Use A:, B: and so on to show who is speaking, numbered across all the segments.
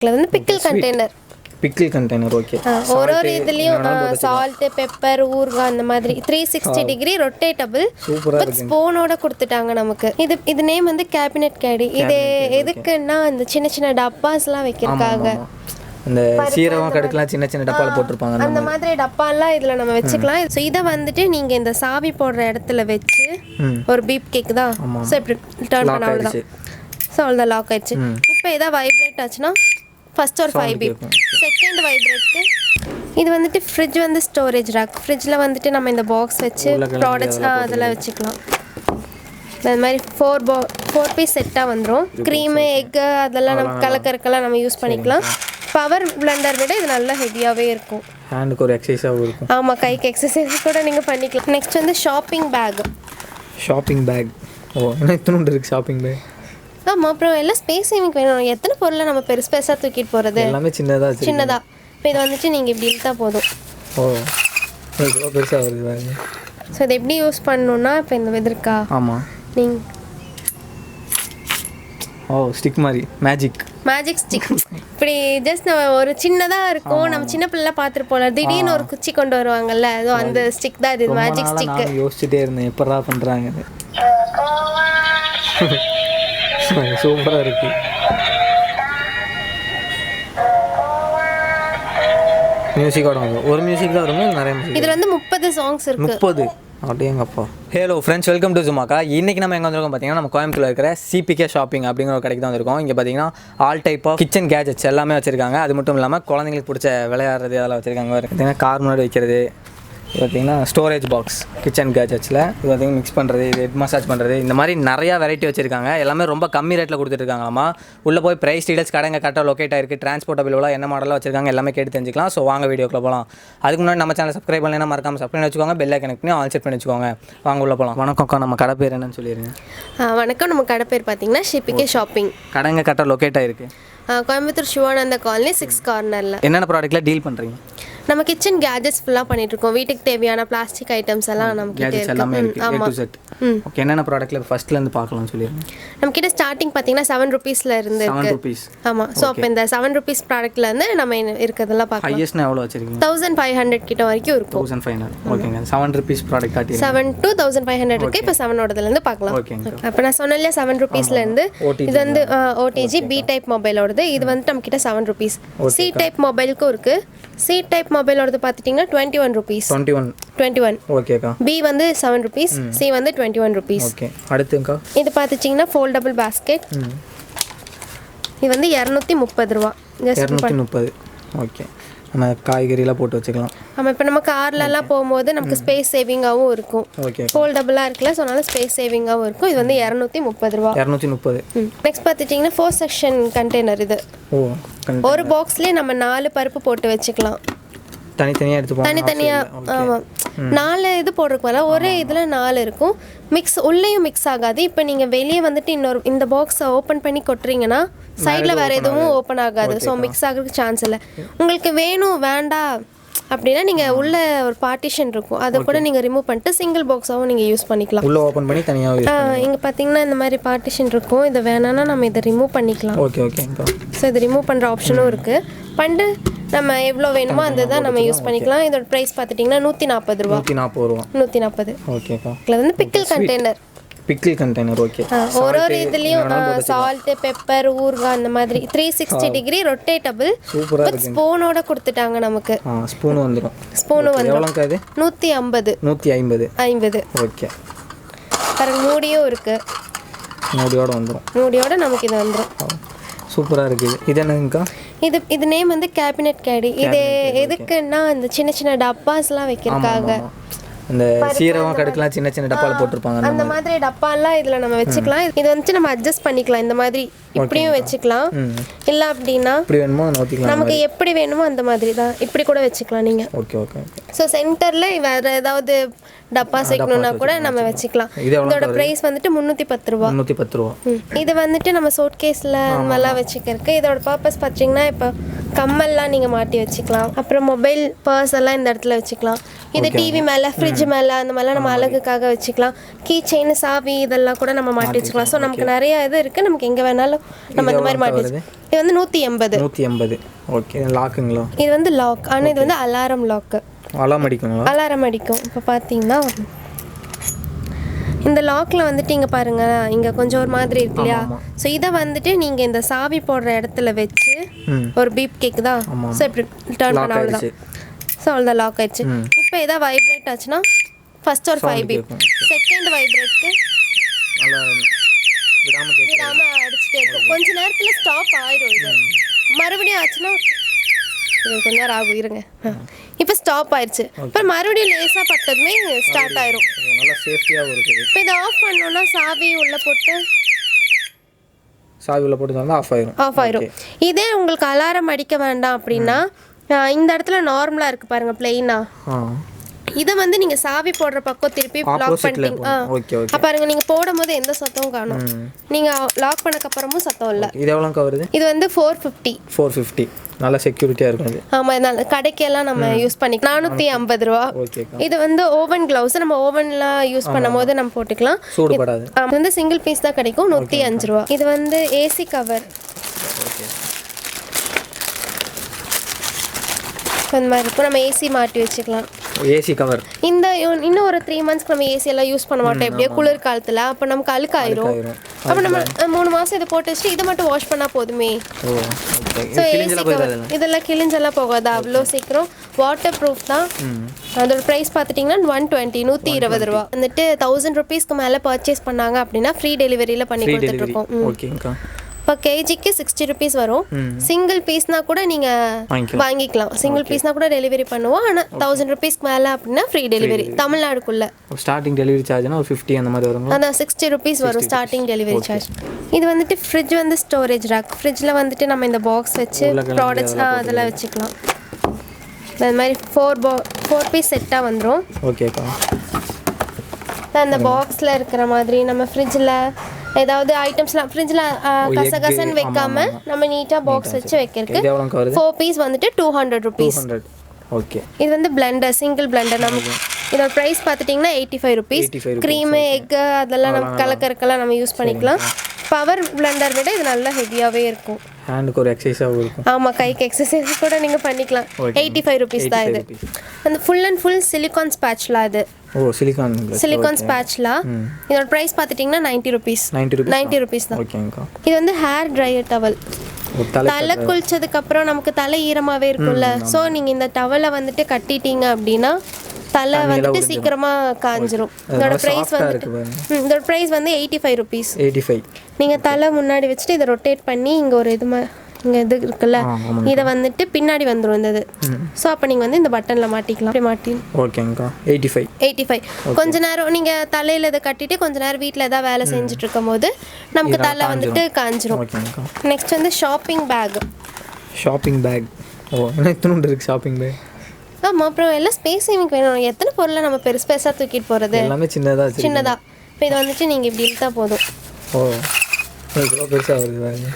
A: இதுல வந்து pickle container.
B: Pickle container okay.
A: ஒரு இதுலயும் சால்ட், பெப்பர், ஊறுகாய் அந்த மாதிரி 360 டிகிரி ரொட்டேட்டபிள் வித் ஸ்பூனோட கொடுத்துட்டாங்க நமக்கு. இது நேம் வந்து கேபினெட் கேடி. இது எதுக்குன்னா இந்த சின்ன சின்ன டப்பாஸ்லாம் வைக்கிறதுக்காக.
B: இந்த சீரகம் கடுக்கலாம் சின்ன சின்ன டப்பால போட்டுருப்பாங்க.
A: அந்த மாதிரி டப்பாலாம் இதுல நம்ம வச்சுக்கலாம். ஸோ இதை வந்துட்டு நீங்க இந்த சாவி போடுற இடத்துல வச்சு ஒரு பீப் கேக் தான். ஸோ இப்படி டர்ன் பண்ண அவ்வளோதான். ஸோ அவ்வளோதான் லாக் ஆயிடுச்சு. இப்போ இதை வைப்ரேட் ஆச்சுன்னா ஃபர்ஸ்ட் ஒரு 5 பீப், செகண்ட் வைப்ரேட்க்கு. இது வந்துட்டு ஃப்ரிட்ஜ் வந்து ஸ்டோரேஜ் ரேக். ஃப்ரிட்ஜில் வந்துட்டு நம்ம இந்த பாக்ஸ் வச்சு ப்ராடக்ட்ஸ் அதெல்லாம் வச்சுக்கலாம். இந்த மாதிரி 4 பீஸ் செட்டாக வந்துடும். க்ரீமு, எக்கு அதெல்லாம் நம்ம கலக்கறக்கெல்லாம் நம்ம யூஸ் பண்ணிக்கலாம். பவர் பிளெண்டர் விட இது நல்லா ஹெவியாகவே இருக்கும்.
B: ஹேண்டுக்கு ஒரு எக்ஸசைஸாகவும் இருக்கும்.
A: ஆமாம், கைக்கு எக்ஸசைஸ் கூட நீங்கள் பண்ணிக்கலாம். நெக்ஸ்ட் வந்து ஷாப்பிங் பேக்.
B: ஷாப்பிங் பேக் என்ன இத்தனை இருக்குது ஷாப்பிங் பேக்?
A: ஆமாம், அப்புறம் எல்லாம் ஸ்பேஸ் சேவிங் வேணும். எத்தனை பொருளை நம்ம பெருசாக தூக்கிட்டு போகிறது?
B: எல்லாமே சின்னதாக.
A: இப்போ இதை வந்துட்டு நீங்கள் இப்படி இழுத்தா போதும்.
B: பெருசாக வருது.
A: ஸோ இதை எப்படி யூஸ் பண்ணணுன்னா இப்போ இந்த இருக்கா?
B: ஆமாம்,
A: நீங்கள்
B: ஸ்டிக் மாதிரி மேஜிக்
A: ஸ்டிக். இப்படி ஜஸ்ட் நம்ம ஒரு சின்னதாக இருக்கும். நம்ம சின்ன பிள்ளை பார்த்துட்டு போகலாம். திடீர்னு ஒரு குச்சி கொண்டு வருவாங்கல்ல, அதோ அந்த ஸ்டிக் தான் இது. Magic stick.
B: யோசிச்சுட்டே இருந்தேன் எப்படா பண்ணுறாங்க. சூப்பராக இருக்கு. மியூசிக்கோட வரும். ஒரு மியூசிக் தான் வரும், நிறைய மியூசிக்.
A: இதில் வந்து 30 சாங்ஸ் இருக்கு.
B: 30 அப்படியேங்கப்பா. Hello friends, welcome to ZUMAKA. இன்றைக்கி நம்ம எங்கே வந்திருக்கோம் பார்த்தீங்கன்னா, நம்ம கோயம்புத்தூரில் இருக்கிற CPK ஷாப்பிங் அப்படிங்கிற ஒரு கடைக்கு தான் வந்திருக்கோம். இங்கே பார்த்தீங்கன்னா all type of kitchen gadgets எல்லாமே வச்சுருக்காங்க. அது மட்டும் இல்லாமல் குழந்தைங்களுக்கு பிடிச்ச விளையாடுறது அதெல்லாம் வச்சுருக்காங்க. பார்த்தீங்கன்னா கார் முன்னாடி வைக்கிறது, இது பார்த்திங்கன்னா ஸ்டோரேஜ் பாக்ஸ் கிச்சன் கேஜெட்ஸில். இது பார்த்திங்கன்னா மிக்ஸ் பண்ணுறது, இது ஹெட் மசாஜ் பண்ணுறது, இந்த மாதிரி நிறையா வெரைட்டி வச்சுருக்காங்க. எல்லாமே ரொம்ப கம்மி ரேட்டில் கொடுத்துட்ருக்காங்களாமா. உள்ளே போய் ப்ரைஸ் டீடைல்ஸ் கடைங்க கரெக்டாக லொக்கேட் ஆகிருக்கு. டிரான்ஸ்போர்ட்டபிளாக என்ன மாடலாக வச்சுருக்காங்க எல்லாமே கேட்டு தெரிஞ்சுக்கலாம். ஸோ வாங்க வீடியோக்குள்ளே போகலாம். அதுக்கு முன்னாடி நம்ம சேனல் சப்ஸ்கிரைப் பண்ணலாம், மறக்காமல் சப்ஸ்கிரைப் பண்ணி வச்சுக்கோங்க. பெல் ஐக்கன் பண்ணி ஆல் செட் பண்ணி வச்சுக்கோங்க. வாங்க உள்ளே போகலாம். வணக்கம், நம்ம கடை பேர் என்னன்னு சொல்லிடுங்க.
A: வணக்கம், நம்ம கடை பேர் பார்த்தீங்கன்னா CPK ஷாப்பிங்.
B: கடைங்க கரெக்டாக லொக்கேட் ஆகிருக்கு
A: கோயம்புத்தூர் சிவானந்த காலனி 6 கார்னரில்.
B: என்னென்ன ப்ராடக்ட்டில் டீல் பண்ணுறீங்க?
A: நம்ம கிச்சன் கேஜெட்ஸ் ஃபுல்லாக பண்ணிட்டு இருக்கோம். வீட்டுக்கு தேவையான பிளாஸ்டிக் ஐட்டம்ஸ் எல்லாம் நம்ம கிட்ட
B: எல்லாமே இருக்கு. A to Z. ஓகே, என்னென்ன ப்ராடக்ட்ல ஃபர்ஸ்ட்ல இருந்து பார்க்கலாம்னு சொல்லிருங்க. நம்ம
A: கிட்ட ஸ்டார்டிங் பாத்தீங்கன்னா 7 ரூபீஸ்ல இருந்து இருக்கு.
B: 7 ரூபீஸ்.
A: ஆமா. சோ அப்ப இந்த 7 ரூபீஸ் ப்ராடக்ட்ல இருந்து நம்ம இருக்கதெல்லாம் பார்க்கலாம்.
B: ஹையஸ்ட்னா எவ்வளவு வச்சிருக்கீங்க?
A: 1500 கிட்ட வரைக்கும் இருக்கும்.
B: 1500. ஓகேங்க. 7 ரூபீஸ் ப்ராடக்ட் காட்டிங்க.
A: 7 to 1500 இருக்கு. இப்ப 7 ஓடதுல இருந்து பார்க்கலாம்.
B: ஓகேங்க.
A: அப்ப நான் சொன்னேன்ல 7 ரூபீஸ்ல இருந்து இது வந்து OTG B டைப் மொபைலோடது. இது வந்து நம்ம கிட்ட 7 ரூபீஸ். C டைப் மொபைலுக்கும் இருக்கு. C டைப் மொபைலோடது பாத்தீங்கன்னா 21 ரூபீஸ். 21.
B: ஓகேக்கா.
A: B வந்து 7 ரூபீஸ், C வந்து 21 ரூபீஸ்.
B: ஓகே, அடுத்துங்கா.
A: இது பாத்தீங்கன்னா ஃபோல்டபிள் பாஸ்கெட். இது வந்து 230 ரூபாய்.
B: 230. ஓகே, நம்ம காய்கறிலாம் போட்டு வச்சுக்கலாம்.
A: ஆமாம், இப்போ நம்ம கார்லலாம் போகும்போது நமக்கு ஸ்பேஸ் சேவிங்காகவும் இருக்கும்.
B: ஓகே,
A: ஃபோல்டபுளாக இருக்குல்ல, ஸோ அதனால ஸ்பேஸ் சேவிங்காகவும் இருக்கும். இது வந்து 230 ரூபா.
B: 230.
A: நெக்ஸ்ட் பார்த்துட்டிங்கன்னா 4 செக்ஷன் கண்டெய்னர். இது ஒரு பாக்ஸ்லேயே நம்ம 4 பருப்பு போட்டு வச்சுக்கலாம்.
B: தனித்தனியாக எடுத்து
A: தனித்தனியாக. ஆமாம், 4 இது போட்டிருக்கோம்ல, ஒரே இதில் 4 இருக்கும். உள்ளேயும் மிக்ஸ் ஆகாது. இப்போ நீங்கள் வெளியே வந்துட்டு இந்த பாக்ஸை ஓப்பன் பண்ணி கொட்டுறீங்கன்னா சைடில் வேறு எதுவும் ஓப்பன் ஆகாது. ஸோ மிக்ஸ் ஆகிறதுக்கு சான்ஸ் இல்லை. உங்களுக்கு வேணும் வேண்டாம் அப்படின்னா நீங்கள் உள்ள ஒரு பார்ட்டிஷன் இருக்கும், அதை கூட நீங்கள் ரிமூவ் பண்ணிட்டு சிங்கிள் பாக்ஸாகவும் நீங்கள் யூஸ் பண்ணிக்கலாம்.
B: உள்ள ஓப்பன் பண்ணி தனியாக
A: இங்கே பார்த்தீங்கன்னா இந்த மாதிரி பார்ட்டிஷன் இருக்கும். இதை வேணான்னா நம்ம இதை ரிமூவ் பண்ணிக்கலாம்.
B: Okay okay.
A: ஸோ இது ரிமூவ் பண்ணுற ஆப்ஷனும் இருக்குது. பண்ணிட்டு நம்ம எவ்வளோ வேணுமோ அந்த தான் நம்ம யூஸ் பண்ணிக்கலாம். இதோட ப்ரைஸ் பார்த்துட்டிங்கன்னா 140 ரூபா. 140.
B: ஓகேக்கா.
A: இதில் வந்து பிக்கிள் கண்டெய்னர்.
B: ஓகே.
A: ஒரு இதுலேயும் சால்ட், பெப்பர், ஊறுகாய் அந்த மாதிரி 360 டிகிரி ரொட்டேட்டபிள் வித் ஸ்பூனோட கொடுத்துட்டாங்க நமக்கு.
B: ஸ்பூன் வந்துடும். எவ்வளோக்கா இது?
A: 150.
B: ஓகே.
A: பாருங்க, மூடியும் இருக்கு.
B: மூடியோட வந்துடும்.
A: மூடியோட நமக்கு இது வந்துடும்.
B: சூப்பராக இருக்குது. இது என்னங்கக்கா?
A: இது நேம் வந்து கேபினெட் கேடி. இது எதுக்குன்னா இந்த சின்ன சின்ன டப்பாஸ்லாம் வைக்கிறதுக்காக.
B: இந்த சீரகம் கடுக்கலாம் சின்ன சின்ன டப்பால போட்டுருப்பாங்க.
A: அந்த மாதிரி டப்பாலாம் இதுல நம்ம வச்சுக்கலாம். இது வந்து நம்ம அட்ஜஸ்ட் பண்ணிக்கலாம். இந்த மாதிரி இப்படியும் வச்சுக்கலாம். இல்ல அப்படின்னா
B: இப்படி வேணுமோ நோத்திக்கலாம்.
A: நமக்கு எப்படி வேணுமோ அந்த மாதிரி தான் இப்படி கூட வச்சுக்கலாம் நீங்க.
B: Okay okay.
A: ஸோ சென்டர்ல வேற ஏதாவது டப்பா சேர்க்கணும்னா கூட நம்ம வச்சுக்கலாம். இதோட பிரைஸ் வந்துட்டு 310 ரூபா.
B: 310 ரூபா.
A: இது வந்துட்டு நம்ம சூட் கேஸ்ல நல்லா வச்சுக்கிறதுக்கு. இதோட பர்பஸ் பார்த்தீங்கன்னா இப்போ கம்மல்லாம் நீங்கள் மாட்டி வச்சுக்கலாம். அப்புறம் மொபைல் பர்ஸ் எல்லாம் இந்த இடத்துல வச்சுக்கலாம். இது டிவி மேலே ஃப்ரிட்ஜ் மேலே அந்த மாதிரிலாம் நம்ம அழகுக்காக வச்சுக்கலாம். கீ செயின் சாவி இதெல்லாம் கூட நம்ம மாட்டி வச்சுக்கலாம். ஸோ நமக்கு நிறைய இது இருக்குது. நமக்கு எங்கே வேணாலும் நம்ம இந்த மாதிரி மாட்டி வச்சு. இது வந்து 180.
B: ஓகே. லாக்குங்களா?
A: இது வந்து லாக். ஆனால் இது வந்து அலாரம் லாக்கு. அலாரம் அடிக்கும். இப்போ பார்த்தீங்கன்னா இந்த லாக்கில் வந்துட்டு இங்கே பாருங்கள், இங்கே கொஞ்சம் ஒரு மாதிரி இருக்கு இல்லையா? ஸோ இதை வந்துட்டு நீங்கள் இந்த சாவி போடுற இடத்துல வச்சு ஒரு பீப் கேக் தான். ஸோ இப்படி டர்ன் பண்ண அவ்வளோதான். ஸோ அவ்வளோதான், லாக் ஆயிடுச்சு. இப்போ எதாவது வைப்ரேட் ஆச்சுன்னா ஃபர்ஸ்ட் ஒரு 5 பீப், செகண்ட் வைப்ரேட்க்கு விடாமல் அடிச்சுட்டே இருக்கும். கொஞ்ச நேரத்தில் ஸ்டாப் ஆயிடும். இது மறுபடியும் ஆச்சுன்னா கொஞ்ச நேரம் ஆகும், இருங்க. இப்போ ஸ்டாப் ஆயிடுச்சு. இப்போ மறுபடியும் லேசாக பட்டதுமே ஸ்டார்ட் ஆயிரும்.
B: நல்லா சேஃப்டியாகவும் இருக்குது.
A: இப்போ இதை ஆஃப் பண்ணோன்னா சாவி உள்ளே போட்டு ஆஃப் ஆயிரும். இதே உங்களுக்கு அலாரம் அடிக்க வேண்டாம் அப்படின்னா இந்த இடத்துல நார்மலாக இருக்குது பாருங்கள், பிளெயினாக. இதை வந்து நீங்கள் சாவி போடுற பக்கம் திருப்பி லாக் பண்ணிட்டீங்க பாருங்க, நீங்கள் போடும் போது எந்த சத்தமும் காணும். நீங்கள் லாக் பண்ணக்கப்புறமும் சத்தம் இல்லை.
B: இது எவ்வளோ வருது?
A: இது வந்து 450.
B: நல்ல செக்யூரிட்டியாக இருக்கும்.
A: ஆமாம், இதனால கடைக்கெல்லாம் நம்ம யூஸ் பண்ணிக்கலாம். 450 ரூபா. இது வந்து ஓவன் க்ளவுஸ். நம்ம ஓவன்லாம் யூஸ் பண்ணும் போது நம்ம போட்டுக்கலாம். இது வந்து சிங்கிள் பீஸ் தான் கிடைக்கும், 105 ரூபா. இது வந்து ஏசி கவர். இந்த மாதிரி இருக்கும். நம்ம ஏசி மாட்டி வச்சுக்கலாம்.
B: AC cover.
A: இந்த இன்னும் ஒரு 3 மந்த்ஸ்க்கு நம்ம ஏசி எல்லாம் யூஸ் பண்ண மாட்டோம் எப்படியோ குளிர் காலத்தில். அப்போ நமக்கு அழுக்காயிரும். அப்போ நம்ம 3 மாதம் இதை போட்டு வச்சுட்டு இதை மட்டும் வாஷ் பண்ணால் போதுமே. ஸோ ஏசி கவர் இதெல்லாம் கிழிஞ்செல்லாம் போகாது அவ்வளோ சீக்கிரம். வாட்டர் ப்ரூஃப் தான். அதோட ப்ரைஸ் பார்த்துட்டிங்கன்னா 120 ரூபா. வந்துட்டு 1000 ருபீஸ்க்கு மேலே பர்ச்சேஸ் பண்ணாங்க அப்படின்னா ஃப்ரீ டெலிவரியில் பண்ணி கொடுத்துட்ருக்கோம். இப்போ கேஜிக்கு 60 ருபீஸ் வரும். சிங்கிள் பீஸ்னா கூட நீங்கள் வாங்கிக்கலாம். சிங்கிள் பீஸ்னா கூட டெலிவரி பண்ணுவோம். ஆனால் 1000 ருபீஸ்க்கு மேலே அப்படின்னா ஃப்ரீ டெலிவரி தமிழ்நாடுக்குள்ளே.
B: ஸ்டார்டிங் டெலிவரி சார்ஜ்னா ஒரு 50 அந்த மாதிரி வரும்.
A: அதான் 60 ருபீஸ் வரும் ஸ்டார்டிங் டெலிவரி சார்ஜ். இது வந்துட்டு ஃப்ரிட்ஜ் வந்து ஸ்டோரேஜ் ரேக். ஃப்ரிட்ஜில் வந்துட்டு நம்ம இந்த பாக்ஸ் வச்சு ப்ராடக்ட்ஸ் அதெல்லாம் வச்சுக்கலாம். இந்த மாதிரி 4 பீஸ் செட்டாக வந்துடும்.
B: ஓகேக்கா.
A: அந்த பாக்ஸில் இருக்கிற மாதிரி நம்ம ஃப்ரிட்ஜில் ஏதாவது ஐட்டம்ஸ்லாம் ஃப்ரிட்ஜில் கசகசன்னு வைக்காம நம்ம நீட்டாக பாக்ஸ் வச்சு வைக்கிறதுக்கு 4 பீஸ் வந்துட்டு 200 ருபீஸ்.
B: ஓகே.
A: இது வந்து பிளெண்டர், சிங்கிள் பிளெண்டர். நமக்கு இதோட ப்ரைஸ் பார்த்துட்டிங்கன்னா 85 ருபீஸ். க்ரீமு எக்கு அதெல்லாம் நம்ம கலக்கறக்கெல்லாம் நம்ம யூஸ் பண்ணிக்கலாம். பவர் பிளெண்டர் விட இது நல்லா ஹெவியாகவே இருக்கும்.
B: ஹேண்டுக்கு ஒரு எக்ஸசைஸாகவும் இருக்கும்.
A: ஆமாம், கைக்கு எக்ஸசைஸ் கூட நீங்கள் பண்ணிக்கலாம். 85 ருபீஸ் தான் இது. அந்த ஃபுல் அண்ட் ஃபுல் சிலிகான் ஸ்பேட்ச்லா இது. சிலிகான் ஸ்பேட்ச்லா. இதோட ப்ரைஸ் பார்த்துட்டிங்கன்னா 90 ருபீஸ் தான். இது வந்து ஹேர் ட்ரையர் டவல். தலை குளிச்சதுக்கப்புறம் நமக்கு தலை ஈரமாகவே இருக்கும்ல. ஸோ நீங்கள் இந்த டவலை வந்துட்டு கட்டிட்டீங்க அப்படின்னா தலை வந்துட்டு சீக்கிரமாக காஞ்சிரும். இதோட ப்ரைஸ் வந்து 85 ருபீஸ். நீங்கள் தலை முன்னாடி வச்சுட்டு இதை ரொட்டேட் பண்ணி இங்கே ஒரு இங்கே இது இருக்குல்ல, இதை வந்துட்டு பின்னாடி வந்துடும் இந்த இது. ஸோ அப்போ நீங்கள் வந்து இந்த பட்டனில் மாட்டிக்கலாம். அப்படி மாட்டி.
B: ஓகேங்கக்கா. 85.
A: கொஞ்ச நேரம் நீங்கள் தலையில் இதை கட்டிட்டு கொஞ்ச நேரம் வீட்டில் ஏதாவது வேலை செஞ்சுட்டு இருக்கும் போது நமக்கு தலை வந்துட்டு காஞ்சிரும். நெக்ஸ்ட் வந்து ஷாப்பிங் பேக்.
B: ஓ, என்ன இத்தனை இருக்கு ஷாப்பிங் பேக்?
A: ஆமாம், அப்புறம் எல்லாம் ஸ்பேஸ் சேவிங் வேணும். எத்தனை பொருளை நம்ம பெருசாக தூக்கிட்டு போகிறது?
B: எல்லாமே சின்னதாக.
A: இப்போ இதை வந்துட்டு நீங்கள் இப்படி இழுத்தா போதும்.
B: ஓ, இவ்வளோ பெருசாக வருது.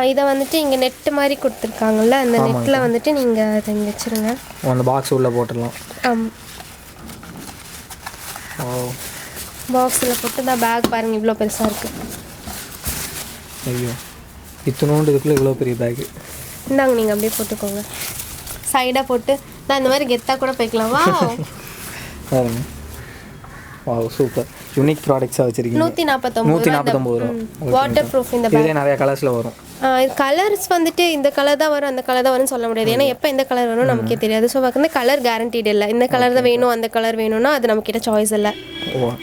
A: இதை வந்துட்டு இங்கே நெட்டு மாதிரி கொடுத்துருக்காங்கல்ல, அந்த நெட்டில் வந்துட்டு நீங்கள் அதை இங்கே வச்சுருங்க.
B: அந்த பாக்ஸ் உள்ளே போட்டுடலாம்.
A: பாக்ஸில் போட்டு தான் பேக் பாருங்கள் இவ்வளோ பெருசாக இருக்குது.
B: ஐயோ, இத்தனோண்டு இதுக்குள்ளே இவ்வளோ பெரிய பேக்கு.
A: இந்தாங்க, நீங்கள் அப்படியே போட்டுக்கோங்க. சைடாக போட்டு நான் இந்த மாதிரி கெத்தாக கூட போய்க்கலாம்.
B: வா, சூப்பர். யூனிக் ப்ராடக்ட்ஸாக வச்சுருக்கீங்க.
A: 149 ரூபா. Water proof. இந்த
B: பேக் நிறைய கலர்ஸில் வரும்.
A: கலர்ஸ் வந்துட்டு இந்த கலர் தான் வரும் அந்த கலர் தான் வரும்னு சொல்ல முடியாது. ஏன்னா எப்போ எந்த கலர் வரும் நமக்கே தெரியாது. ஸோ வந்து கலர் கேரண்டீடு இல்லை. இந்த கலர் தான் வேணும் அந்த கலர் வேணும்னா அது நம்மக்கிட்ட சாய்ஸ் இல்லை.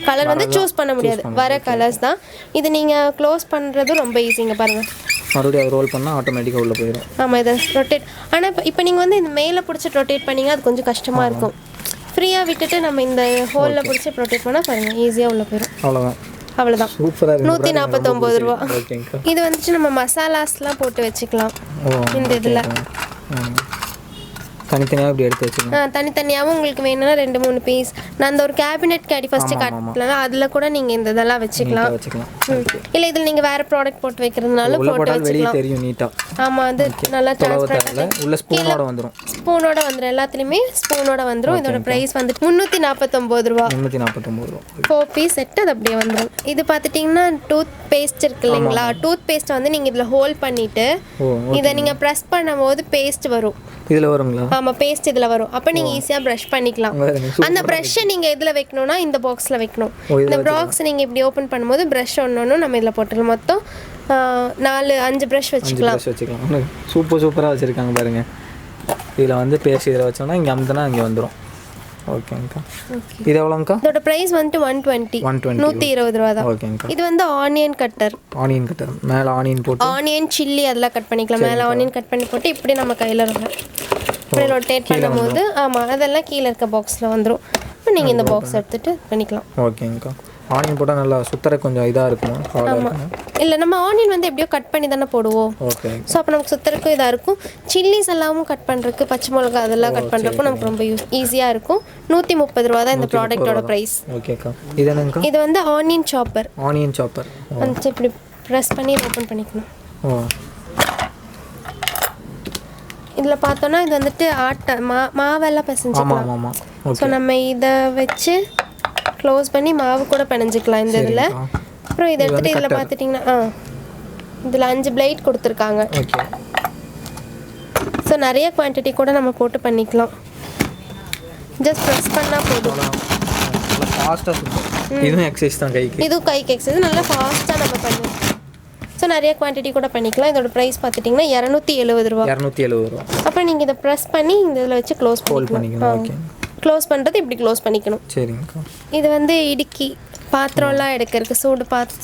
A: கலர் வந்து சூஸ் பண்ண முடியாது, வர கலர்ஸ் தான். இது நீங்கள் க்ளோஸ் பண்ணுறது ரொம்ப ஈஸிங்க. பாருங்கள்,
B: மறுபடியும் அதை ரோல் பண்ணால் ஆட்டோமேட்டிக்காக உள்ளே போயிடும்.
A: ஆமாம், இதை ரொட்டேட். ஆனால் இப்போ நீங்கள் வந்து இந்த மேலே பிடிச்சி ரொட்டேட் பண்ணிங்கன்னா அது கொஞ்சம் கஷ்டமாக இருக்கும். ஃப்ரீயாக விட்டுட்டு நம்ம இந்த ஹோலில் பிடிச்சி ரொட்டேட் பண்ணால் பாருங்கள் ஈஸியாக உள்ளே போயிடும். அவ்வளோதான்.
B: சூப்பராக
A: 149 ரூபா. இது வந்துட்டு நம்ம மசாலாஸ்லாம் போட்டு வச்சுக்கலாம் இந்த இதில்.
B: தனித்தனியாக இப்படி எடுத்து வச்சுக்கலாம்.
A: தனித்தனியாகவும் உங்களுக்கு வேணும்னா 2-3 பீஸ். நான் அந்த ஒரு கேபினெட் கேடி ஃபஸ்ட்டு காட்டலாம், அதில் கூட நீங்கள் இந்த இதெல்லாம் வச்சுக்கலாம். இல்லை இதில் நீங்கள் வேறு ப்ராடக்ட் போட்டு வைக்கிறதுனாலும் போட்டு வச்சுக்கலாம்.
B: தெரியும் நீட்டாக.
A: ஆமாம், அது நல்லா டிரான்ஸ்பரண்ட்.
B: உள்ள ஸ்பூனோட வந்துடும்.
A: ஸ்பூனோட வந்துடும், எல்லாத்துலேயுமே ஸ்பூனோட வந்துடும். இதோட ப்ரைஸ் வந்துட்டு 349 ரூபா.
B: 349 ரூபா
A: 4 பீஸ் செட்டு அது அப்படியே வந்துடும். இது பார்த்துட்டிங்கன்னா டூத் பேஸ்ட் இருக்கு இல்லைங்களா, டூத் பேஸ்ட் வந்து நீங்கள் இதில் ஹோல்ட் பண்ணிவிட்டு இதை நீங்கள் ப்ரெஸ் பண்ணும்போது பேஸ்ட் வரும்.
B: இதில் வருங்களா?
A: ஆமாம், பேஸ்ட் இதில் வரும். அப்போ நீங்கள் ஈஸியாக ப்ரஷ் பண்ணிக்கலாம். அந்த ப்ரஷ்ஷை நீங்கள் எதில் வைக்கணும்னா இந்த பாக்ஸில் வைக்கணும். இந்த பாக்ஸ் நீங்கள் இப்படி ஓப்பன் பண்ணும்போது ப்ரஷ் ஒன்று நம்ம இதில் போட்டுக்கலாம். மொத்தம் 4-5 ப்ரஷ் வச்சுக்கலாம்.
B: சூப்பராக வச்சுருக்காங்க பாருங்கள். இதில் வந்து பேஸ்ட் இதில் வச்சோம்னா இங்கே அமுத்துனா இங்கே வந்துடும். ஓகேங்கக்கா. இது எவ்வளோங்கக்கா? இதோட
A: ப்ரைஸ் வந்துட்டு 120 ரூபா தான்.
B: ஓகேங்கக்கா.
A: இது வந்து ஆனியன் கட்டர்.
B: மேலே ஆனியன் போட்டு
A: ஆனியன் சில்லி அதெல்லாம் கட் பண்ணிக்கலாம். மேலே ஆனியன் கட் பண்ணி போட்டு இப்படி நம்ம கையில் இப்படி ரொட்டேட் பண்ணும்போது ஆமாம் அதெல்லாம் கீழே இருக்க பாக்ஸில் வந்துடும். இப்போ நீங்கள் இந்த பாக்ஸ் எடுத்துகிட்டு பண்ணிக்கலாம்.
B: ஓகேங்கக்கா. ஆனியன் போட்டால் நல்லா சுத்தர கொஞ்சம் இதாக இருக்கும்.
A: ஆமாம், இல்லை நம்ம ஆனியன் வந்து எப்படியோ கட் பண்ணி தானே போடுவோம்.
B: ஓகே.
A: ஸோ அப்போ நமக்கு சுத்தருக்கும் இதாக இருக்கும். சில்லிஸ் எல்லாமும் கட் பண்ணுறதுக்கு, பச்சை மிளகா அதெல்லாம் கட் பண்ணுறதுக்கும் நமக்கு ரொம்ப ஈஸியாக இருக்கும். 130 ரூபா தான் இந்த ப்ராடக்ட்டோட ப்ரைஸ்.
B: ஓகேக்கா. இது என்னங்கக்கா?
A: இது வந்து ஆனியன் சாப்பர்.
B: வந்து
A: இப்படி ப்ரெஸ் பண்ணி ஓப்பன் பண்ணிக்கணும். இதில் பார்த்தோன்னா இது வந்துட்டு மாவெல்லாம் பிசைஞ்சிக்கலாம். ஸோ நம்ம இதை வச்சு க்ளோஸ் பண்ணி மாவு கூட பிணைஞ்சிக்கலாம் இந்த இதில். அப்புறம் இதை எடுத்துகிட்டு இதில் பார்த்துட்டிங்கன்னா இதில் 5 பிளேட் கொடுத்துருக்காங்க. ஸோ நிறைய குவான்டிட்டி கூட நம்ம போட்டு பண்ணிக்கலாம். ஜஸ்ட் ப்ரெஸ் பண்ணால் போதும்.
B: இதுவும் எக்ஸசைஸ் தான்,
A: இதுவும் கைக்கு எக்ஸசைஸ். நல்லா ஃபாஸ்ட்டாக நம்ம பண்ணுவோம். ஸோ நிறைய குவான்டிட்டி கூட பண்ணிக்கலாம். இதோட ப்ரைஸ் பார்த்துட்டிங்கன்னா 270 ரூபா. அப்புறம் நீங்கள் இதை ப்ரெஸ் பண்ணி இந்த இதில் வச்சு க்ளோஸ் பண்ணிக்கலாம். க்ளோஸ் பண்ணுறது இப்படி க்ளோஸ் பண்ணிக்கணும்.
B: சரிங்கக்கா.
A: இது வந்து இடுக்கி பாத்திரம்லாம் எடுக்கிறதுக்கு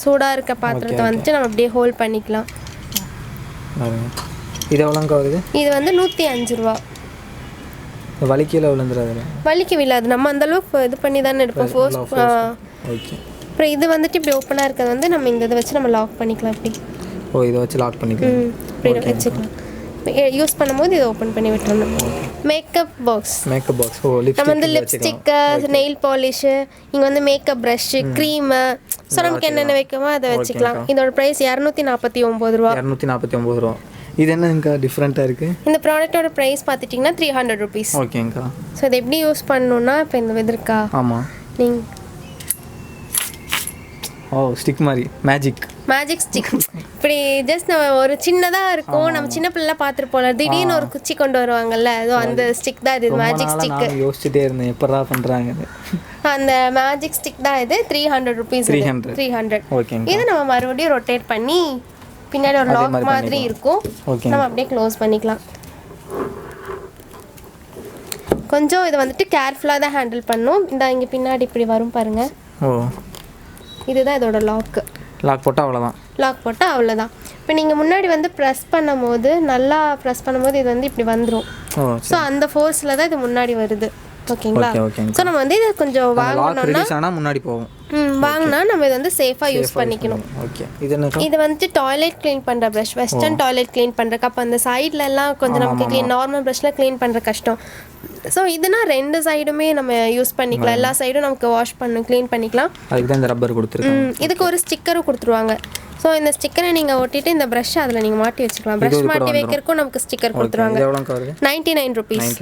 A: சூடாக இருக்க பாத்திரத்தை வந்துட்டு நம்ம அப்படியே ஹோல்ட் பண்ணிக்கலாம்.
B: இது எவ்வளோங்கக்கா வருது?
A: இது வந்து 105 ரூபா.
B: வலிக்கல விழுந்துடாது?
A: வலிக்கு விழாது. நம்ம அந்தளவுக்கு இது பண்ணி தானே எடுப்போம், ஃபோர்ஸ்.
B: ஓகே.
A: அப்புறம் இது வந்துட்டு இப்படி ஓப்பனாக இருக்கிறது வந்து நம்ம இந்த இதை வச்சு நம்ம லாக் பண்ணிக்கலாம். இப்படி
B: இதை வச்சு லாக் பண்ணிக்கலாம்.
A: இப்படி வச்சுக்கலாம். யூஸ் பண்ணும்போது இதை ஓப்பன் பண்ணி விட்டுறணும். Makeup box. நம்ம வந்து லிப்ஸ்டிக்கு, நெயில் பாலிஷு, இங்கே வந்து மேக்கப் ப்ரஷ்ஷு, க்ரீமு, ஸோ நமக்கு என்னென்ன வைக்கமோ அதை வச்சுக்கலாம். இதோட ப்ரைஸ் 249 ரூபா.
B: 249 ரூபா. இது என்னங்கக்கா டிஃப்ரெண்ட்டாக இருக்குது?
A: இந்த ப்ராடக்ட்டோட ப்ரைஸ் பார்த்துட்டிங்கன்னா 300 ருபீஸ்.
B: ஓகேங்கக்கா.
A: ஸோ இதை எப்படி யூஸ் பண்ணணுன்னா இப்போ இந்த இருக்கா?
B: ஆமாம்.
A: நீங்கள்
B: ஸ்டிக் மாதிரி மேஜிக்
A: ஸ்டிக் இப்படி ஜஸ்ட் நம்ம ஒரு சின்னதாக இருக்கும். நம்ம சின்ன பிள்ளை பார்த்துருப்போம்ல, திடீர்னு ஒரு குச்சி கொண்டு வருவாங்கல்ல, அதுவும் அந்த ஸ்டிக் தான் இது. Magic stick.
B: யோசிச்சுட்டே இருந்தேன் எப்படா பண்ணுறாங்க.
A: அந்த மேஜிக் ஸ்டிக் தான் இது. 300 ருபீஸ். 300. இது நம்ம மறுபடியும் ரொட்டேட் பண்ணி பின்னாடி ஒரு லாக் மாதிரி இருக்கும். நம்ம அப்படியே க்ளோஸ் பண்ணிக்கலாம். கொஞ்சம் இது வந்துட்டு கேர்ஃபுல்லாக தான் ஹேண்டில் பண்ணணும். இந்த இங்கே பின்னாடி இப்படி வரும் பாருங்கள். இதுதான் இதோட லாக் போட்டால் அவ்வளோதான். இப்போ நீங்கள் முன்னாடி வந்து ப்ரெஸ் பண்ணும்போது நல்லா ப்ரெஸ் பண்ணும்போது இது வந்து இப்படி வந்துடும். ஸோ அந்த ஃபோர்ஸில் தான் இது முன்னாடி வருது. ஓகேங்களா? ஸோ நம்ம வந்து இது கொஞ்சம் வாங்கினோம்னா
B: முன்னாடி போகும்.
A: வாங்கினா நம்ம இது வந்து சேஃபாக யூஸ் பண்ணிக்கணும். இது வந்துட்டு டாய்லெட் க்ளீன் பண்ணுற ப்ரஷ், வெஸ்டர்ன் டாய்லெட் க்ளீன் பண்ணுறக்கு. அப்போ அந்த சைட்லலாம் கொஞ்சம் நமக்கு நார்மல் ப்ரஷ்ல க்ளீன் பண்ணுற கஷ்டம். ஸோ இதுனா 2 சைடுமே நம்ம யூஸ் பண்ணிக்கலாம். எல்லா சைடும் நமக்கு வாஷ் பண்ணணும், க்ளீன் பண்ணிக்கலாம்.
B: அதுக்கு தான் இந்த ரப்பர் கொடுத்துருக்காங்க.
A: இதுக்கு ஒரு ஸ்டிக்கரும் கொடுத்துருவாங்க. ஸோ இந்த ஸ்டிக்கரை நீங்கள் ஒட்டிட்டு இந்த ப்ரஷ் அதில் நீங்கள் மாட்டி வச்சுக்கலாம். ப்ரஷ் மாட்டி வைக்கிறக்கும் நமக்கு ஸ்டிக்கர் கொடுத்துருவாங்க. 99 ருபீஸ்.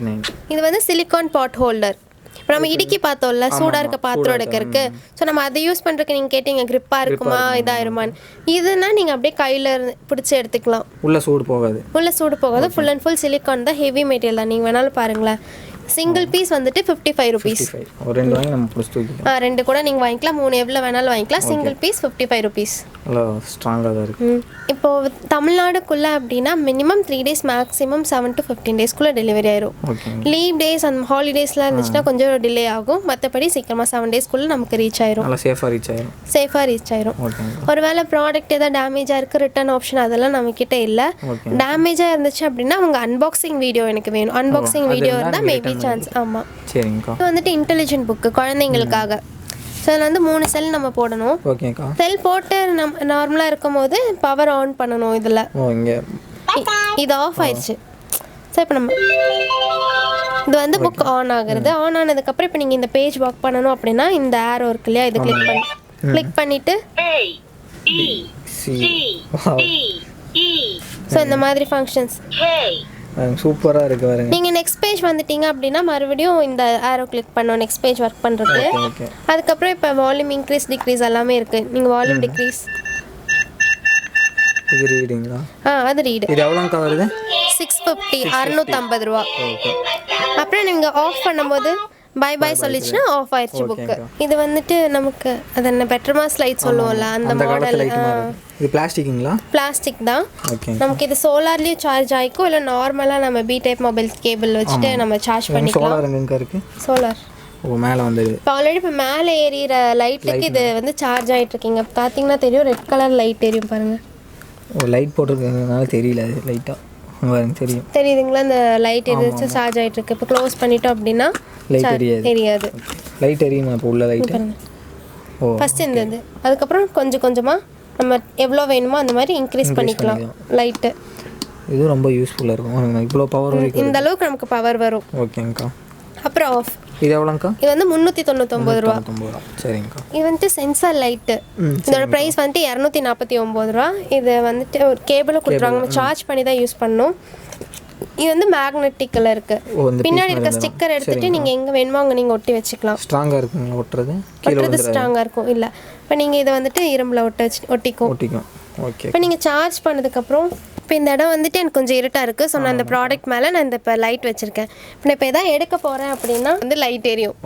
A: இது வந்து சிலிக்கான் பாட் ஹோல்டர். இப்போ நம்ம இடுக்கி பார்த்தோம்ல, சூடாக இருக்க பாத்திரம் எடுக்கிறதுக்கு. ஸோ நம்ம அதை யூஸ் பண்ணுறதுக்கு நீங்கள் கேட்டீங்க கிரிப்பாக இருக்குமா இதாயிருமான்னு. இதுனா நீங்கள் அப்படியே கையில் பிடிச்சி எடுத்துக்கலாம்.
B: உள்ள சூடு போகாது.
A: ஃபுல் அண்ட் ஃபுல் சிலிக்கான் தான், ஹெவி மெட்டீரியல் தான். நீங்கள் வேணாலும் பாருங்களேன். சிங்கிள் பீஸ் வந்துட்டு 55 ருபீஸ். 2 கூட நீங்கள் வாங்கிக்கலாம். 3 எவ்வளோ வேணாலும் வாங்கிக்கலாம். Single piece 55 rupees.
B: ஸ்ட்ராங்காக தான் இருக்கு.
A: இப்போது தமிழ்நாடுக்குள்ளே அப்படின்னா மினிமம் 3 டேஸ், மேக்ஸிமம் 7 to 15 டேஸ்க்குள்ளே டெலிவரி ஆயிரும். லீவ் டேஸ் அந்த ஹாலிடேஸ்லாம் இருந்துச்சுன்னா கொஞ்சம் டிலே ஆகும். மற்றபடி சீக்கிரமாக 7 டேஸ்க்குள்ளே நமக்கு ரீச் ஆயிரும். சேஃபாக ரீச் ஆயிரும். ஒருவேளை ப்ராடக்ட் ஏதாவது டேமேஜாக இருக்குது, ரிட்டர்ன் ஆப்ஷன் அதெல்லாம் நம்மக்கிட்ட இல்லை. டேமேஜாக இருந்துச்சு அப்படின்னா அவங்க அன்பாக்சிங் வீடியோ எனக்கு வேணும். அன்பாக்சிங் வீடியோ இருந்தால் மேபி சான்ஸ். ஆமாம்.
B: சரிங்கக்கா.
A: இது வந்துட்டு இன்டெலிஜென்ட் புக்கு குழந்தைங்களுக்காக. ஸோ அதில் வந்து 3 செல் நம்ம போடணும். செல் போட்டு நம்ம நார்மலாக இருக்கும் போது பவர் ஆன் பண்ணணும். இதில் இது ஆஃப் ஆயிடுச்சு. ஸோ இப்போ நம்ம இது வந்து புக் ஆன் ஆகுறது. ஆன் ஆனதுக்கப்புறம் இப்போ நீங்கள் இந்த பேஜ் வாக் பண்ணணும் அப்படின்னா இந்த ஆரோ இருக்கு இல்லையா, இது கிளிக் பண்ணிவிட்டு ஸோ இந்த மாதிரி ஃபங்க்ஷன்ஸ்
B: சூப்பராக இருக்குது பாருங்க.
A: நீங்கள் நெக்ஸ்ட் பேஜ் வந்துட்டீங்க அப்படின்னா மறுபடியும் இந்த ஆரோ கிளிக் பண்ணோம் நெக்ஸ்ட் பேஜ் ஒர்க் பண்ணுறதுக்கு. அதுக்கப்புறம் இப்போ வால்யூம் இன்க்ரீஸ் டிக்ரீஸ் எல்லாமே இருக்குது. நீங்கள் வால்யூம் டிக்ரீஸ்
B: இது ரீடிங்களா?
A: அது ரீடு.
B: இது எவ்வளோக்கா வருது?
A: 650 650 ரூபா. அப்புறம் நீங்கள் ஆஃப் பண்ணும்போது பை பை சொல்லிச்சுன்னா ஆஃப் ஆயிடுச்சு புக்கு. இது வந்துட்டு நமக்கு அது என்ன பெட்டர்மா ஸ்லைட் சொல்லுவோம்ல அந்த மாடல்.
B: இது பிளாஸ்டிக்குங்களா?
A: பிளாஸ்டிக் தான். நமக்கு இது சோலார்லேயும் சார்ஜ் ஆகிக்கும், இல்லை நார்மலாக நம்ம பி டைப் மொபைல் கேபிள் வச்சுட்டு நம்ம சார்ஜ் பண்ணிக்கலாம்.
B: சோலார் எங்கே இருக்குது?
A: சோலார்
B: மேலே வந்து
A: இப்போ ஆல்ரெடி இப்போ மேலே ஏறிற லைட்டுக்கு இது வந்து சார்ஜ் ஆகிட்டு இருக்கீங்க. பார்த்தீங்கன்னா தெரியும் ரெட் கலர் லைட் எரியும் பாருங்கள்.
B: லைட் போட்டிருக்கனால தெரியல, அது லைட்டாக தெரியும்.
A: தெரியுதுங்களா? அந்த லைட் எரிச்சு சார்ஜ் ஆகிட்டு இருக்கு. இப்போ க்ளோஸ் பண்ணிட்டோம் அப்படின்னா
B: லைட்
A: எரியாது.
B: லைட் எரியுமா இப்போ உள்ள லைட்?
A: ஃபஸ்ட்டு இந்த அதுக்கப்புறம் கொஞ்சம் கொஞ்சமாக நம்ம எவ்வளோ வேணுமோ அந்த மாதிரி இன்க்ரீஸ் பண்ணிக்கலாம் லைட்டு.
B: இது ரொம்ப யூஸ்ஃபுல்லாக இருக்கும். இவ்வளோ பவர்
A: இந்த அளவுக்கு நமக்கு பவர் வரும்.
B: ஓகேங்கக்கா.
A: அப்புறம் ஆஃப்.
B: இது எவ்வளோங்கக்கா?
A: இது வந்து 399 ரூபா.
B: சரிங்கக்கா.
A: இது வந்துட்டு சென்சார் லைட்டு. இதோட ப்ரைஸ் வந்துட்டு 249 ரூபா. இது வந்துட்டு ஒரு கேபிளும் கொடுத்துருவாங்க, நம்ம சார்ஜ் பண்ணி தான் யூஸ் பண்ணணும். இது வந்து மேக்னெட்டிக்கில் இருக்குது. பின்னாடி இருக்க ஸ்டிக்கர் எடுத்துகிட்டு நீங்கள் எங்கே வேணுமோ அங்கே நீங்கள் ஒட்டி வச்சுக்கலாம்.
B: ஸ்ட்ராங்காக இருக்குங்களா ஒட்டுறது?
A: ஸ்ட்ராங்காக இருக்கும். இல்லை இப்போ நீங்கள் இதை வந்துட்டு இரும்பில் ஒட்டிக்கும்.
B: ஓகே.
A: இப்போ நீங்கள் சார்ஜ் பண்ணதுக்கப்புறம் இப்போ இந்த இடம் வந்துட்டு எனக்கு கொஞ்சம் இருட்டாக இருக்குது. ஸோ நான் இந்த ப்ராடக்ட் மேலே நான் இந்த இப்போ லைட் வச்சுருக்கேன். இப்போ நான் இப்போ எதாவது எடுக்க போகிறேன் அப்படின்னா வந்து லைட் எரியும்.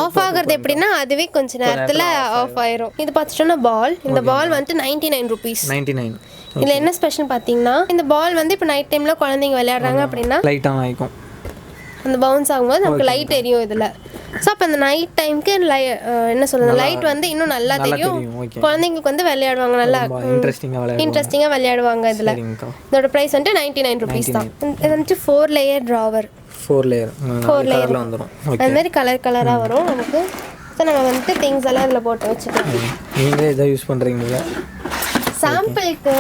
A: ஆஃப் ஆகிறது எப்படின்னா அதுவே கொஞ்சம் நேரத்தில் ஆஃப் ஆயிரும். இது பார்த்துட்டோன்னா பால். இந்த பால் வந்துட்டு 99 ருபீஸ்.
B: 99.
A: இதில் என்ன ஸ்பெஷல் பார்த்தீங்கன்னா இந்த பால் வந்து இப்போ நைட் டைமில் குழந்தைங்க விளையாடுறாங்க அப்படின்னா
B: லைட் ஆன் ஆகிக்கும்.
A: அந்த பவுன்ஸ் ஆகும்போது நமக்கு லைட் எரியும் இதில். ஸோ அப்போ அந்த நைட் டைமுக்கு என்ன சொல்கிறது லைட் வந்து இன்னும் நல்லா தெரியும். குழந்தைங்களுக்கு வந்து விளையாடுவாங்க, நல்லா இன்ட்ரெஸ்டிங்காக விளையாடுவாங்க. இதில் இதோட ப்ரைஸ் வந்துட்டு 99 ருபீஸ் தான். இது வந்துட்டு 4 லேயர் ட்ராவர். 4 லேயர் வந்துடும். அது மாதிரி கலர் கலராக வரும் நமக்கு. ஸோ நம்ம வந்துட்டு திங்ஸ் எல்லாம் இதில் போட்டு வச்சுக்கலாம்.
B: நீங்களே இதை யூஸ் பண்ணுறீங்களா?
A: சாம்பிளுக்கு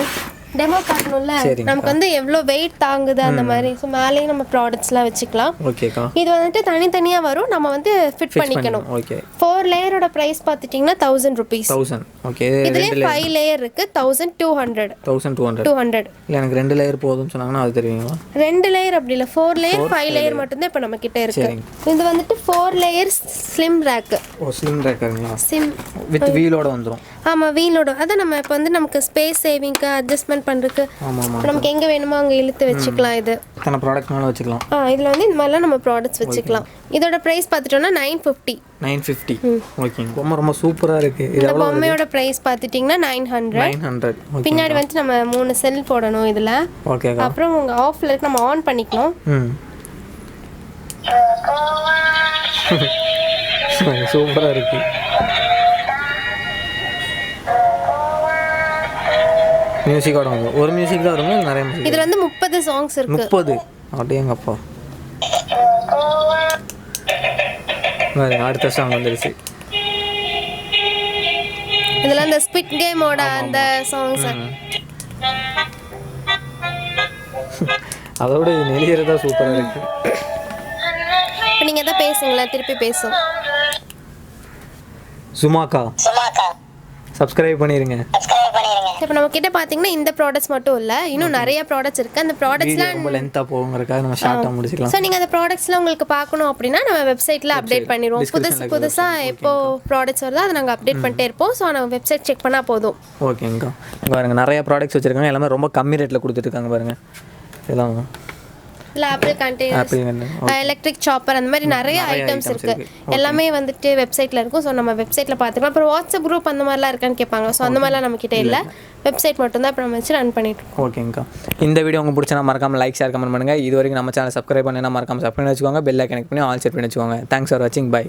A: டெமோ காட்டணும்ல, நமக்கு வந்து எவ்வளோ வெயிட் தாங்குது அந்த மாதிரி. ஸோ மேலேயும் நம்ம ப்ராடக்ட்ஸ்லாம் வச்சுக்கலாம்.
B: ஓகேக்கா.
A: இது வந்துட்டு தனித்தனியாக வரும், நம்ம வந்து ஃபிட் பண்ணிக்கணும்.
B: ஓகே.
A: 4 லேயரோட ப்ரைஸ் பார்த்துட்டிங்கன்னா 1000 ருபீஸ்.
B: 1000. ஓகே.
A: இதுலேயே 5 லேயர் இருக்குது. 1200.
B: 1200. இல்லை எனக்கு 2 லேயர் போதும்னு சொன்னாங்கன்னா அது தெரியுங்களா?
A: 2 லேயர் அப்படி இல்லை, 4 லேயர் 5 லேயர் மட்டும்தான் இப்போ நம்ம கிட்ட இருக்கு. இது வந்துட்டு 4 லேயர் ஸ்லிம் ரேக்கு.
B: ஸ்லிம் ரேக்குங்களா? ஸ்லிம் வித் வீலோட வந்துடும்.
A: ஆமாம், வீலோட. அதான் நம்ம இப்போ வந்து நமக்கு ஸ்பேஸ் சேவிங்க்கு அட்ஜஸ்ட்மெண்ட் பண்ணுறதுக்கு நமக்கு எங்கே வேணுமோ அங்கே இழுத்து வச்சுக்கலாம். இது
B: ப்ராடக்ட் மேலே வச்சுக்கலாம்.
A: இதில் வந்து இந்த மாதிரிலாம் நம்ம ப்ராடக்ட்ஸ் வச்சுக்கலாம். இதோட ப்ரைஸ் பார்த்துட்டோம்னா 950.
B: ஓகே. ரொம்ப ரொம்ப சூப்பராக இருக்குது.
A: இந்த பொம்மையோட ப்ரைஸ் பார்த்துட்டிங்கன்னா 900. பின்னாடி வந்து நம்ம 3 செல் போடணும் இதில்.
B: ஓகே.
A: அப்புறம் உங்கள் ஆஃபில் இருக்கு, நம்ம ஆன் பண்ணிக்கலாம்.
B: சூப்பராக இருக்குது. மியூசிக்கோட வந்து ஒரு மியூசிக் தான் வருங்க, நிறைய மியூசிக்.
A: இதில் வந்து 30 சாங்ஸ் இருக்கு.
B: 30? அப்படியேங்கப்பா. அடுத்த சாங் வந்துருச்சு.
A: இதில் அந்த ஸ்குவிட் கேமோட அந்த சாங்ஸ்.
B: அதோட நெளியறதா சூப்பராக இருக்கு.
A: இப்போ நீங்கள் எதாவது பேசுங்களா, திருப்பி பேசும்.
B: ZUMAKA சப்ஸ்கிரைப் பண்ணிடுங்க.
A: இப்போ நம்ம கிட்ட பார்த்தீங்கன்னா இந்த ப்ராடக்ட்ஸ் மட்டும் இல்லை, இன்னும் நிறைய ப்ராடக்ட்ஸ் இருக்குது. அந்த ப்ராடக்ட்ஸ்லாம்
B: ரொம்ப லென்த்தாக போகுங்கிறதுக்காக நம்ம ஷார்ட்டாக முடிச்சுக்கலாம்.
A: ஸோ நீங்கள் அந்த ப்ராடக்ட்ஸ்லாம் உங்களுக்கு பார்க்கணும் அப்படின்னா நம்ம வெப்சைட்டில் அப்டேட் பண்ணிடுவோம். புதுசாக எப்போ ப்ராடக்ட்ஸ் வருதோ அதை நாங்கள் அப்டேட் பண்ணிட்டே இருப்போம். ஸோ நம்ம வெப்சைட் செக் பண்ணால் போதும்.
B: ஓகேங்கக்கா. பாருங்கள் நிறைய ப்ராடக்ட்ஸ் வச்சுருக்காங்க, எல்லாமே ரொம்ப கம்மி ரேட்டில் கொடுத்துட்ருக்காங்க பாருங்கள். இதெல்லாம்
A: இல்லை ஆப்பிள் கண்டெய்னர்ஸ், எலக்ட்ரிக் சாப்பர், அந்த மாதிரி நிறைய ஐட்டம்ஸ் இருக்குது. எல்லாமே வந்துட்டு வெப்சைட்டில் இருக்கும். ஸோ நம்ம வெப்சைட்டில் பார்த்துக்கலாம். அப்புறம் வாட்ஸ்அப் குரூப் அந்த மாதிரிலாம் இருக்கான்னு கேட்பாங்க. ஸோ அந்த மாதிரிலாம் நம்மக்கிட்ட இல்லை, வெப்சைட் மட்டும்தான் இப்போ நம்ம வச்சு ரன் பண்ணிட்டு இருக்கோம்.
B: ஓகேங்கக்கா. இந்த வீடியோ உங்களுக்கு பிடிச்சா மறக்காமல் லைக், ஷேர், கமெண்ட் பண்ணுங்கள். இது வரைக்கும் நம்ம சேனல் சப்ஸ்கிரைப் பண்ணினா மறக்காமல் சப்ஸ்கிரைப் பண்ணி வச்சுக்கோங்க. பெல் ஐக்கன் கனெக்ட் பண்ணி ஆல் செட் பண்ணி வச்சுக்கோங்க. தேங்க்ஸ் ஃபார் வாட்சிங். பை.